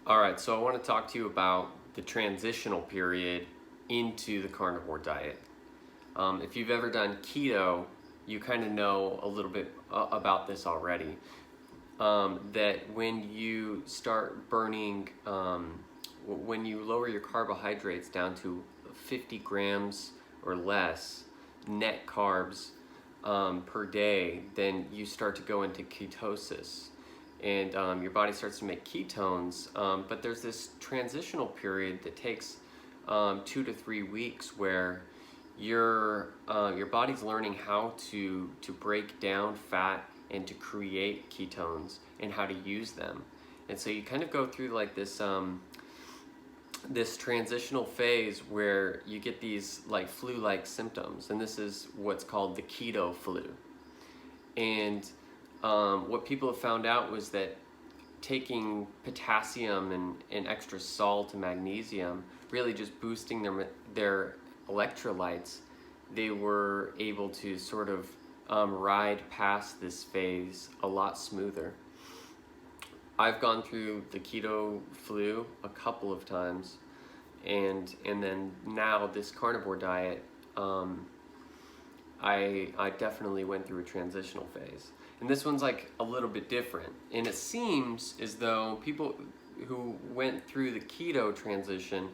All right, so I want to talk to you about the transitional period into the carnivore diet. If you've ever done keto, you kind of know a little bit about this already. That when you start burning, when you lower your carbohydrates down to 50 grams or less net carbs per day, then you start to go into ketosis. And your body starts to make ketones, but there's this transitional period that takes 2 to 3 weeks where your body's learning how to break down fat and to create ketones and how to use them. And so you kind of go through like this this transitional phase where you get these like flu-like symptoms, and this is what's called the keto flu. And what people have found out was that taking potassium and extra salt and magnesium, really just boosting their electrolytes, they were able to sort of ride past this phase a lot smoother. I've gone through the keto flu a couple of times, and then now this carnivore diet, I definitely went through a transitional phase. And this one's like a little bit different. And it seems as though people who went through the keto transition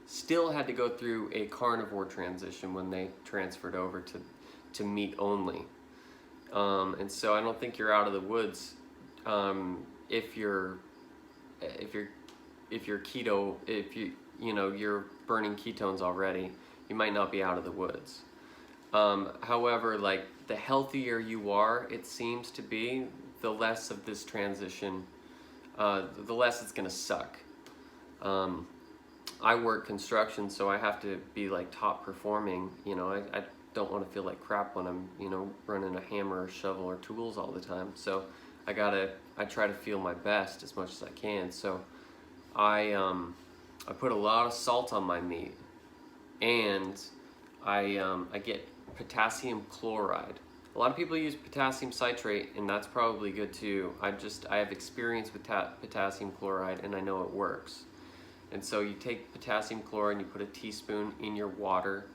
still had to go through a carnivore transition when they transferred over to meat only. And so I don't think you're out of the woods if you're keto, if you're burning ketones already. You might not be out of the woods. However, like the healthier you are, it seems to be, the less of this transition, the less it's gonna suck. I work construction, so I have to be like top performing. I don't want to feel like crap when I'm, running a hammer or shovel or tools all the time. So I try to feel my best as much as I can. So I put a lot of salt on my meat, and I get potassium chloride. A lot of people use potassium citrate, and that's probably good too. I have experience with potassium chloride, and I know it works. And so you take potassium chloride and you put a teaspoon in your water.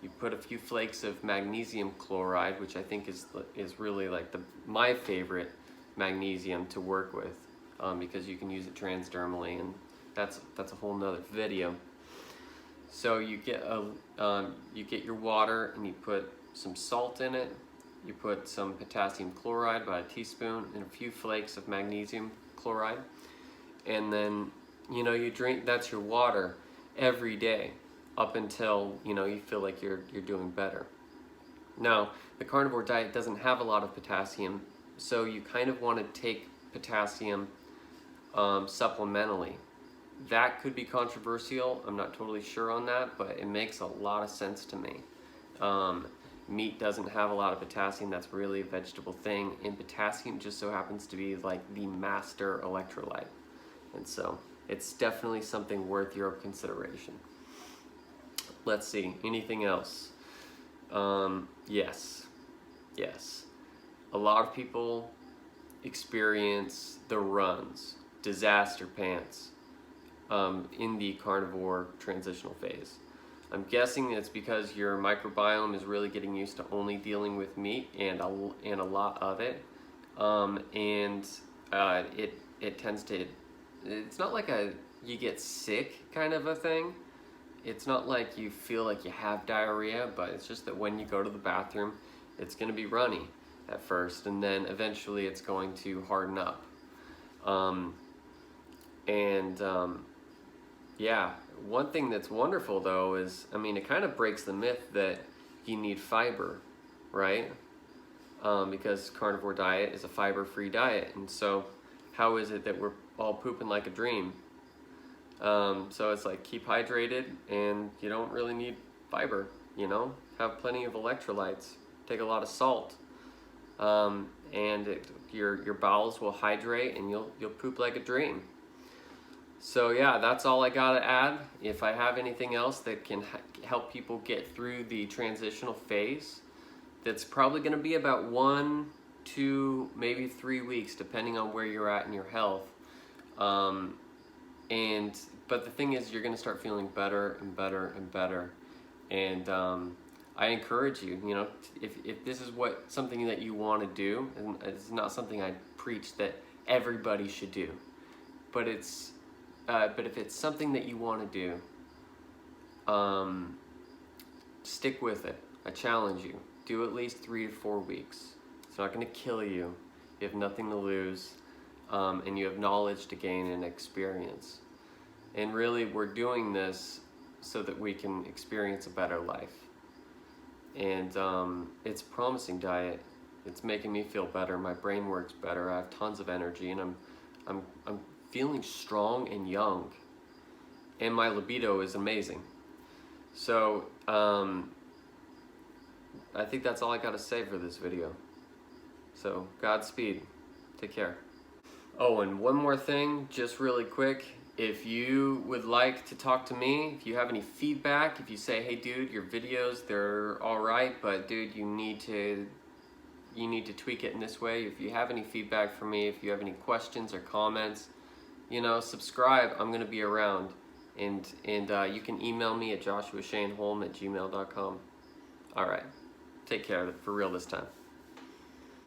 You put a few flakes of magnesium chloride, which I think is really like my favorite magnesium to work with, because you can use it transdermally, and that's a whole nother video. So you get your water and you put some salt in it. You put some potassium chloride, about a teaspoon, and a few flakes of magnesium chloride, and then you drink. That's your water every day up until you feel like you're doing better. Now, the carnivore diet doesn't have a lot of potassium, so you kind of want to take potassium supplementally. That could be controversial. I'm not totally sure on that, but it makes a lot of sense to me. Meat doesn't have a lot of potassium. That's really a vegetable thing, and potassium just so happens to be like the master electrolyte, and so it's definitely something worth your consideration. Let's see, anything else? Yes. A lot of people experience the runs, disaster pants, in the carnivore transitional phase. I'm guessing it's because your microbiome is really getting used to only dealing with meat and a lot of it, and it tends to. It's not like you get sick kind of a thing. It's not like you feel like you have diarrhea, but it's just that when you go to the bathroom, it's going to be runny at first, and then eventually it's going to harden up. Yeah, one thing that's wonderful though is, it kind of breaks the myth that you need fiber, right? Because carnivore diet is a fiber-free diet, and so how is it that we're all pooping like a dream? So it's like, keep hydrated, and you don't really need fiber, have plenty of electrolytes, take a lot of salt, and your bowels will hydrate, and you'll poop like a dream. So yeah, that's all I gotta add. If I have anything else that can help people get through the transitional phase, that's probably gonna be about 1, 2, maybe 3 weeks, depending on where you're at in your health. But the thing is, you're going to start feeling better and better and better. And I encourage you, you know, if this is something that you want to do, and it's not something I preach that everybody should do, but but if it's something that you want to do, stick with it. I challenge you. Do at least 3 to 4 weeks. It's not going to kill you. You have nothing to lose, and you have knowledge to gain and experience. And really, we're doing this so that we can experience a better life. And it's a promising diet. It's making me feel better. My brain works better. I have tons of energy, and I'm feeling strong and young. And my libido is amazing. So I think that's all I got to say for this video. So Godspeed. Take care. Oh, and one more thing, just really quick. If you would like to talk to me, if you have any feedback, if you say, hey dude, your videos, they're alright, but dude, you need to tweak it in this way. If you have any feedback for me, if you have any questions or comments, you know, subscribe. I'm going to be around. And you can email me at joshuashaneholm@gmail.com. Alright, take care, for real this time.